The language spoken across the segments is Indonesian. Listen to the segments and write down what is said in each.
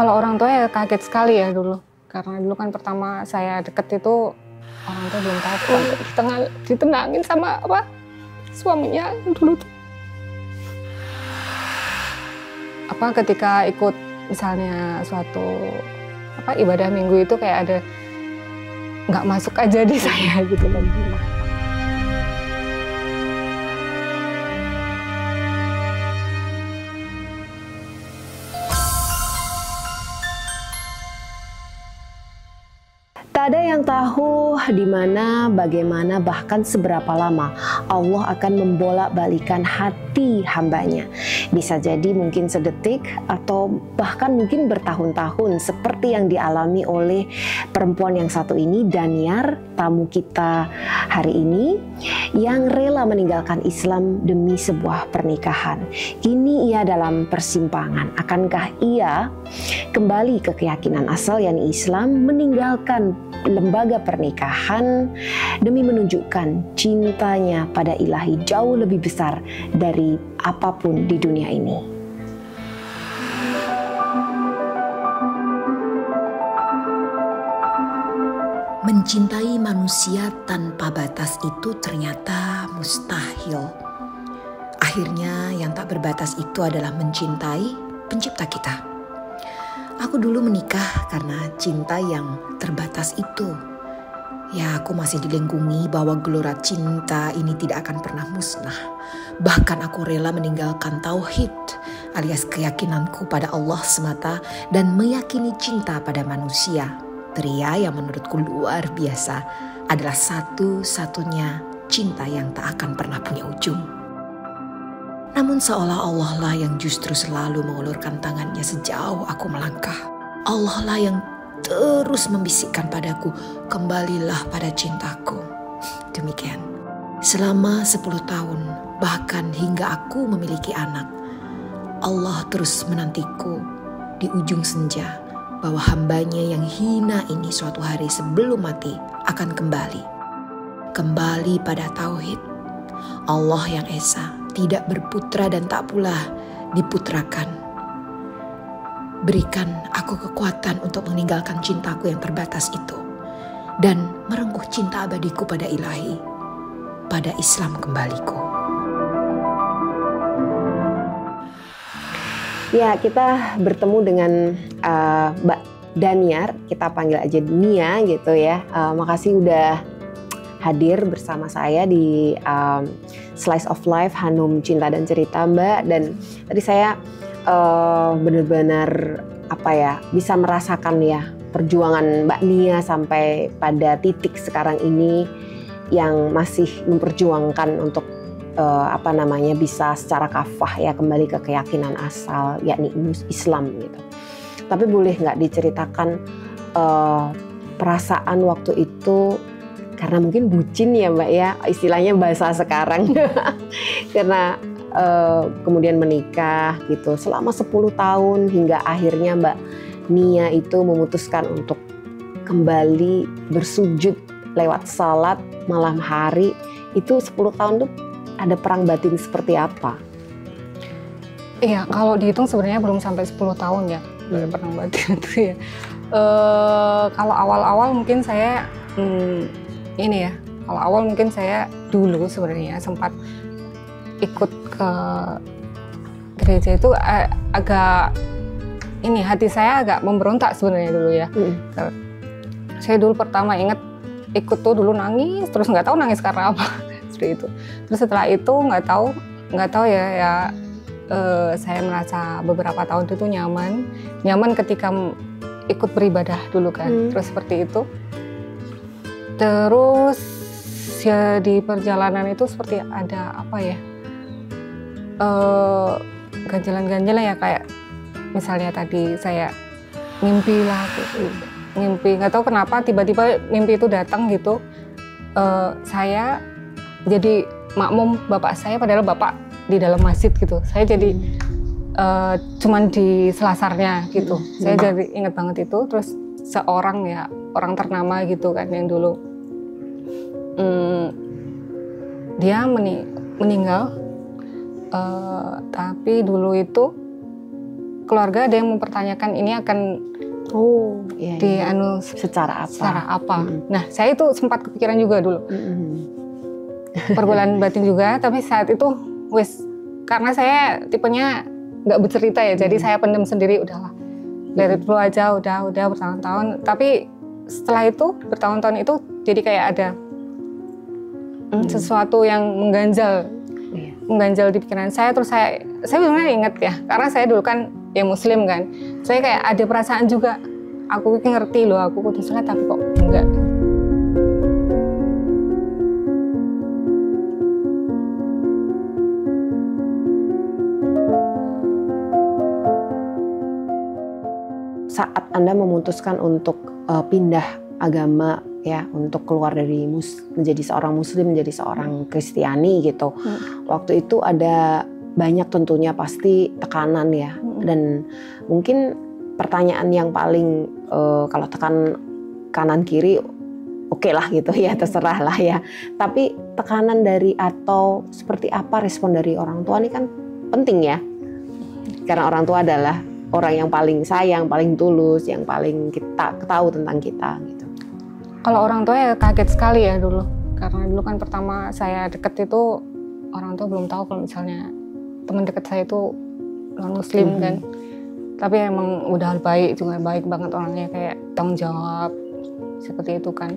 Kalau orang tua ya kaget sekali ya dulu. Karena dulu kan pertama saya deket itu orang tua belum tahu ditenangin sama suaminya dulu tuh. Ketika ikut misalnya suatu ibadah minggu itu kayak ada nggak masuk aja di saya gitu kan. Tak ada yang tahu di mana, bagaimana, bahkan seberapa lama Allah akan membolak-balikan hati hambanya. Bisa jadi mungkin sedetik atau bahkan mungkin bertahun-tahun seperti yang dialami oleh perempuan yang satu ini, Daniar, tamu kita hari ini, yang rela meninggalkan Islam demi sebuah pernikahan. Kini ia dalam persimpangan. Akankah ia kembali ke keyakinan asal yakni Islam, meninggalkan lembaga pernikahan demi menunjukkan cintanya pada ilahi jauh lebih besar dari apapun di dunia ini? Mencintai manusia tanpa batas itu ternyata mustahil. Akhirnya yang tak berbatas itu adalah mencintai pencipta kita. Aku dulu menikah karena cinta yang terbatas itu. Ya, aku masih dilengkungi bahwa gelora cinta ini tidak akan pernah musnah. Bahkan aku rela meninggalkan tauhid alias keyakinanku pada Allah semata dan meyakini cinta pada manusia. Pria yang menurutku luar biasa adalah satu-satunya cinta yang tak akan pernah punya ujung. Namun seolah Allah lah yang justru selalu mengulurkan tangannya sejauh aku melangkah. Allah lah yang terus membisikkan padaku, kembalilah pada cintaku. Demikian. Selama 10 tahun, bahkan hingga aku memiliki anak, Allah terus menantiku di ujung senja bahwa hambanya yang hina ini suatu hari sebelum mati akan kembali. Kembali pada tauhid. Allah yang esa, tidak berputra dan tak pula diputrakan. Berikan aku kekuatan untuk meninggalkan cintaku yang terbatas itu dan merengkuh cinta abadiku pada ilahi, pada Islam kembaliku. Ya, kita bertemu dengan Mbak Daniar, kita panggil aja Nia gitu ya. Makasih udah hadir bersama saya di Slice of Life Hanum Cinta dan Cerita, Mbak. Dan tadi saya benar-benar bisa merasakan ya perjuangan Mbak Nia sampai pada titik sekarang ini yang masih memperjuangkan untuk bisa secara kafah ya kembali ke keyakinan asal yakni Islam gitu. Tapi boleh nggak diceritakan perasaan waktu itu, karena mungkin bucin ya Mbak ya, istilahnya bahasa sekarang. Karena kemudian menikah gitu selama 10 tahun hingga akhirnya Mbak Nia itu memutuskan untuk kembali bersujud lewat salat malam hari. Itu 10 tahun tuh ada perang batin seperti apa? Iya, kalau dihitung sebenarnya belum sampai 10 tahun ya perang batin itu ya. Kalau awal-awal mungkin saya kalau awal mungkin saya dulu sebenarnya sempat ikut ke gereja itu agak hati saya agak memberontak sebenarnya dulu ya. Saya dulu pertama ingat ikut tuh dulu nangis, terus nggak tahu nangis karena apa seperti itu. Terus setelah itu nggak tahu ya saya merasa beberapa tahun itu nyaman ketika ikut beribadah dulu kan. Terus seperti itu. Terus ya di perjalanan itu seperti ada ganjalan-ganjalan ya, kayak misalnya tadi saya ngimpi nggak tahu kenapa tiba-tiba mimpi itu datang gitu. Saya jadi makmum bapak saya, padahal bapak di dalam masjid gitu. Saya jadi cuman di selasarnya gitu. Saya jadi ingat banget itu. Terus seorang orang ternama gitu kan yang dulu dia meninggal. Tapi dulu itu keluarga ada yang mempertanyakan ini akan secara apa. Nah, saya itu sempat kepikiran juga dulu. Pergaulan batin juga, tapi saat itu karena saya tipenya nggak bercerita ya, jadi saya pendem sendiri, udahlah. Dari dulu aja, udah bertahun-tahun. Tapi setelah itu, bertahun-tahun itu jadi kayak ada sesuatu yang mengganjal di pikiran saya. Terus saya sebenarnya ingat ya, karena saya dulu kan ya Muslim kan. Saya kayak ada perasaan juga, aku ngerti loh, aku kudu sholat tapi kok enggak. Saat Anda memutuskan untuk pindah agama ya, untuk keluar dari menjadi seorang Muslim menjadi seorang Kristiani gitu, waktu itu ada banyak tentunya pasti tekanan ya, dan mungkin pertanyaan yang paling kalau tekan kanan kiri oke lah gitu ya, terserah lah ya, tapi tekanan dari atau seperti apa respon dari orang tua ini kan penting ya, karena orang tua adalah orang yang paling sayang, paling tulus, yang paling kita tahu tentang kita gitu. Kalau orang tua ya kaget sekali ya dulu, karena dulu kan pertama saya deket itu orang tua belum tahu kalau misalnya teman dekat saya itu non Muslim kan. Tapi emang udah baik juga, baik banget orangnya, kayak tanggung jawab seperti itu kan.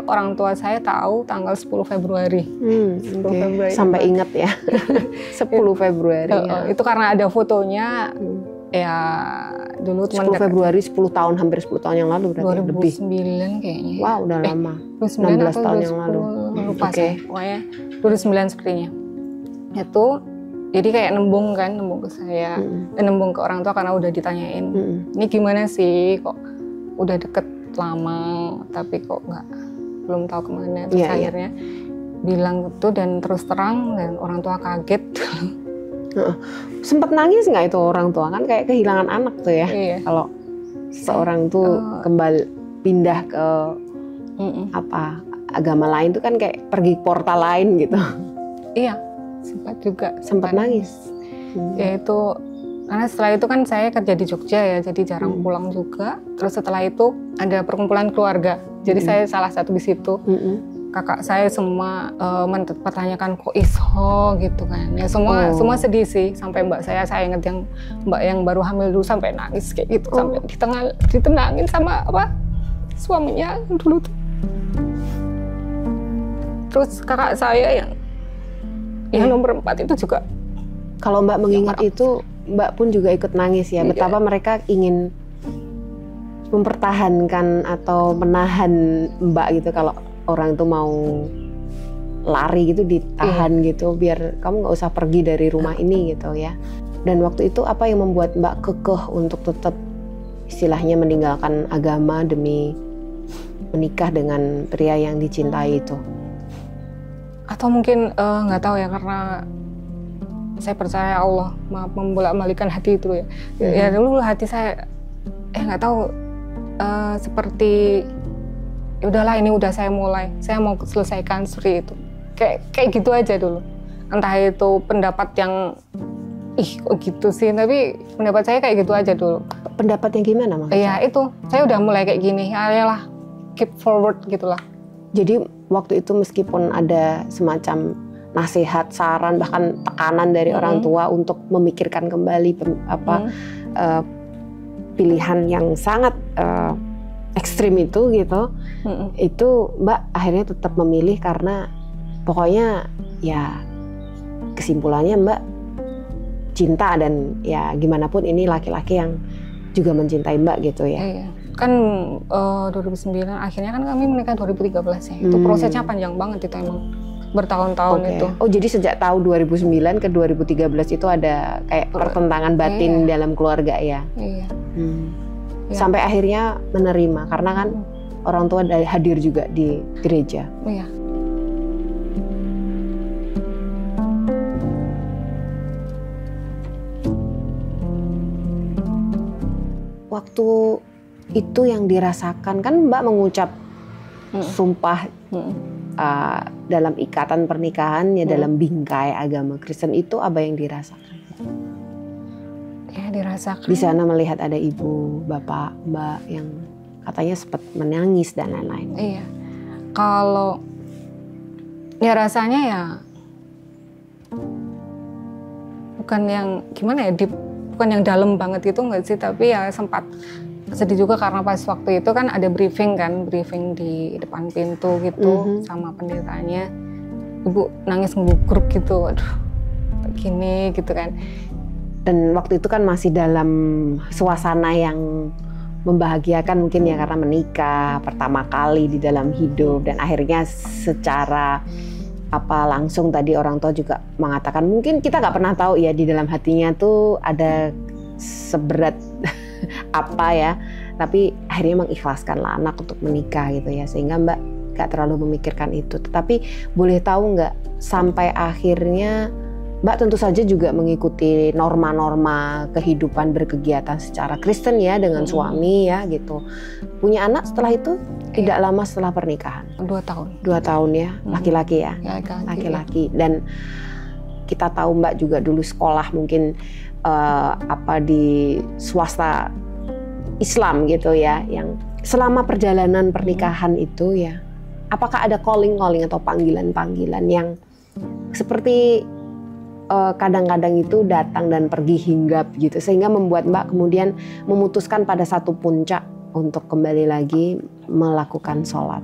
Orang tua saya tahu tanggal 10 Februari. 10 Februari. Sampai ingat ya. 10 Februari. Ya. Itu karena ada fotonya. Ya dulu 10 Februari 10 tahun, hampir 10 tahun yang lalu berarti. 2009 lebih. Kayaknya. Wow, udah lama. 16 tahun yang lalu. Lupa saya. Pokoknya 2009 sepertinya. Itu jadi kayak nembung ke saya. Nembung ke orang tua karena udah ditanyain. Ini gimana sih, kok udah deket lama tapi kok belum tahu kemana. Terus akhirnya bilang gitu dan terus terang, dan orang tua kaget. Sempet nangis nggak itu orang tua, kan kayak kehilangan anak tuh ya. Kalau seorang tuh kembali pindah ke agama lain tuh kan kayak pergi portal lain gitu. Iya, sempat nangis. Ya itu karena setelah itu kan saya kerja di Jogja ya, jadi jarang pulang juga. Terus setelah itu ada perkumpulan keluarga, jadi saya salah satu di situ. Kakak saya semua mempertanyakan kok iso gitu kan. Ya semua sedih sih, sampai mbak saya ingat yang mbak yang baru hamil dulu sampai nangis kayak gitu, sampai ditenangin sama suaminya dulu tuh. Terus kakak saya yang nomor 4 itu juga. Kalau mbak mengingat itu, mbak pun juga ikut nangis ya, betapa mereka ingin mempertahankan atau menahan mbak gitu, kalau orang itu mau lari gitu ditahan gitu, biar kamu nggak usah pergi dari rumah ini gitu ya. Dan waktu itu apa yang membuat mbak kekeh untuk tetap istilahnya meninggalkan agama demi menikah dengan pria yang dicintai itu? Atau mungkin nggak tahu ya, karena saya percaya Allah membolak-balikan hati itu ya. Ya dulu hati saya nggak tahu seperti ya udahlah, ini udah saya mulai, saya mau selesaikan seperti itu. Kayak gitu aja dulu. Entah itu pendapat yang kok gitu sih, tapi pendapat saya kayak gitu aja dulu. Pendapat yang gimana maksudnya? Iya itu, saya udah mulai kayak gini, ayolah keep forward gitulah. Jadi waktu itu meskipun ada semacam nasihat, saran, bahkan tekanan dari orang tua untuk memikirkan kembali pilihan yang sangat ekstrim itu gitu, itu mbak akhirnya tetap memilih karena pokoknya ya kesimpulannya mbak cinta, dan ya gimana pun ini laki-laki yang juga mencintai mbak gitu ya. Iya. Kan 2009 akhirnya kan kami menikah 2013 ya. Itu prosesnya panjang banget, itu emang bertahun-tahun itu. Oh jadi sejak tahun 2009 ke 2013 itu ada kayak pertentangan batin dalam keluarga ya? Iya. Sampai akhirnya menerima, karena kan orang tua hadir juga di gereja. Iya. Waktu itu yang dirasakan, kan mbak mengucap sumpah dalam ikatan pernikahan ya, dalam bingkai agama Kristen, itu apa yang dirasakan? Ya dirasakan. Di sana melihat ada ibu, bapak, mbak yang katanya sempat menangis dan lain-lain. Iya. Kalau ya rasanya ya bukan yang gimana ya, bukan yang dalam banget gitu nggak sih, tapi ya sempat sedih juga karena pas waktu itu kan ada briefing di depan pintu gitu sama pendetanya. Ibu nangis ngelugruk gitu, aduh gini gitu kan. Dan waktu itu kan masih dalam suasana yang membahagiakan mungkin ya, karena menikah pertama kali di dalam hidup, dan akhirnya secara langsung tadi orang tua juga mengatakan, mungkin kita nggak pernah tahu ya di dalam hatinya tuh ada seberat apa ya, tapi akhirnya mengikhlaskanlah anak untuk menikah gitu ya, sehingga Mbak nggak terlalu memikirkan itu. Tetapi boleh tahu nggak, sampai akhirnya Mbak tentu saja juga mengikuti norma-norma kehidupan berkegiatan secara Kristen ya, dengan suami ya gitu. Punya anak setelah itu tidak lama setelah pernikahan. 2 tahun. 2 tahun ya, laki-laki ya? Laki-laki. Dan kita tahu Mbak juga dulu sekolah mungkin di swasta Islam gitu ya, yang selama perjalanan pernikahan itu ya, apakah ada calling atau panggilan-panggilan yang seperti kadang-kadang itu datang dan pergi hinggap gitu, sehingga membuat Mbak kemudian memutuskan pada satu puncak untuk kembali lagi melakukan sholat?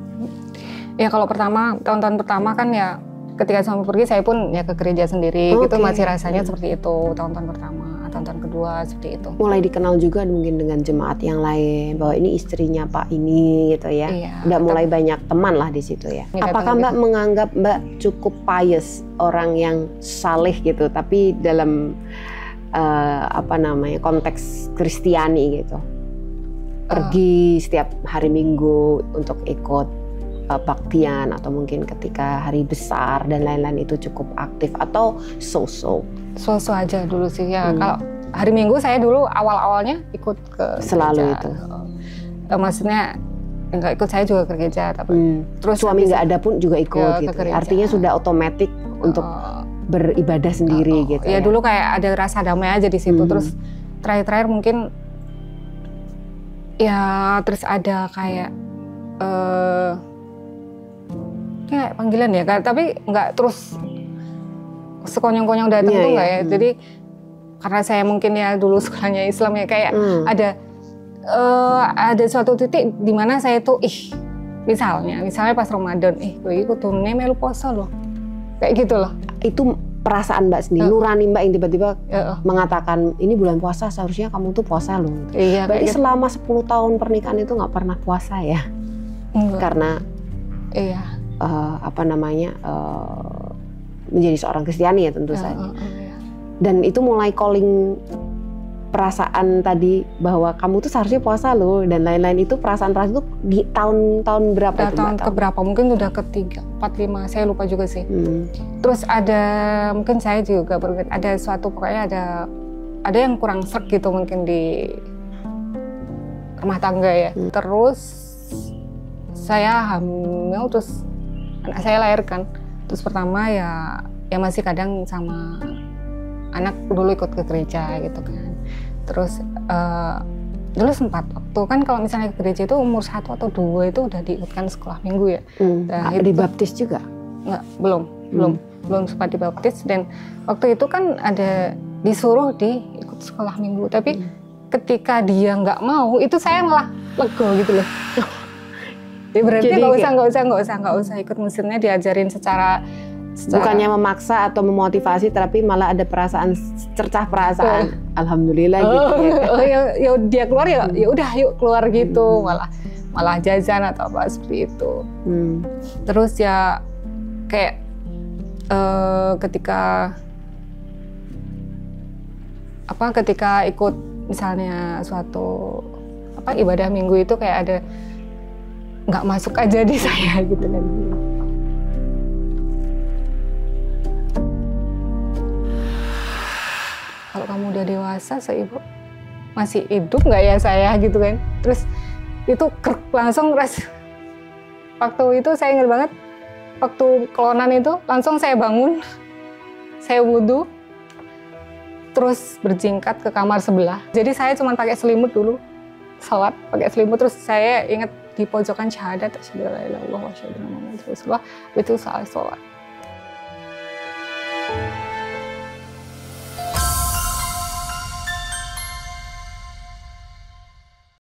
Ya kalau tahun-tahun pertama kan ya, ketika suami pergi saya pun ya ke gereja sendiri gitu, masih rasanya seperti itu tahun-tahun pertama. Tahun-tahun kedua seperti itu. Mulai dikenal juga mungkin dengan jemaat yang lain, bahwa ini istrinya Pak ini gitu ya. Iya, udah mulai banyak teman lah di situ ya. Apakah Mbak menganggap Mbak cukup pious, orang yang saleh gitu, tapi dalam konteks Kristiani gitu? Pergi setiap hari Minggu untuk ikut baktian, atau mungkin ketika hari besar dan lain-lain itu cukup aktif, atau so-so aja dulu sih ya. Kalau hari Minggu saya dulu awal-awalnya ikut ke selalu gereja. Itu maksudnya nggak ikut, saya juga ke gereja, tapi terus suami nggak ada pun juga ikut gitu. Artinya sudah otomatis untuk beribadah sendiri gitu ya. Dulu kayak ada rasa damai aja di situ. Terus terakhir mungkin ya, terus ada kayak panggilan ya, tapi nggak terus sekonyong-konyong datang tuh nggak ya. Jadi karena saya mungkin ya dulu sekolahnya Islam ya, kayak ada suatu titik di mana saya tuh misalnya pas Ramadan, gue ikut turunnya melu poso loh, kayak gitu loh. Itu perasaan Mbak sendiri, nurani Mbak yang tiba-tiba mengatakan, ini bulan puasa seharusnya kamu tuh puasa loh. Iya, berarti selama 10 tahun pernikahan itu nggak pernah puasa ya? Karena menjadi seorang Kristiani ya tentu saja. Dan itu mulai calling perasaan tadi bahwa kamu tuh seharusnya puasa loh dan lain-lain, itu perasaan itu di tahun berapa itu? Tahun keberapa? Mungkin udah ke-3, 4, 5, saya lupa juga sih. Terus mungkin saya juga ada suatu, pokoknya ada yang kurang serg gitu mungkin di rumah tangga ya. Terus saya hamil, terus anak saya lahirkan. Terus pertama ya masih kadang sama anak dulu ikut ke gereja gitu kan. Terus dulu sempat waktu kan kalau misalnya ke gereja itu umur 1 atau 2 itu udah diikutkan sekolah minggu ya. Dibaptis juga? Enggak, belum sempat dibaptis. Dan waktu itu kan ada disuruh ikut sekolah minggu, tapi ketika dia nggak mau, itu saya malah lego gitu loh. Ya berarti nggak usah ikut, mesinnya diajarin secara bukannya memaksa atau memotivasi, tapi malah ada perasaan, cercah perasaan. Alhamdulillah gitu ya. Ya dia keluar ya udah yuk keluar gitu, malah jajan atau apa seperti itu. Terus ya kayak ketika ikut misalnya suatu ibadah minggu itu kayak ada nggak masuk aja di saya gitu kan. Kalau kamu udah dewasa, seibu masih hidup nggak ya saya gitu kan. Terus itu langsung waktu itu saya ingat banget, waktu kelonan itu langsung saya bangun, saya wudhu, terus berjingkat ke kamar sebelah. Jadi saya cuma pakai selimut dulu, sholat pakai selimut. Terus saya ingat di pojokan syahadat, asyhadu alla ilaha illallah wa asyhadu anna Muhammadar Rasulullah, itu saat sholat.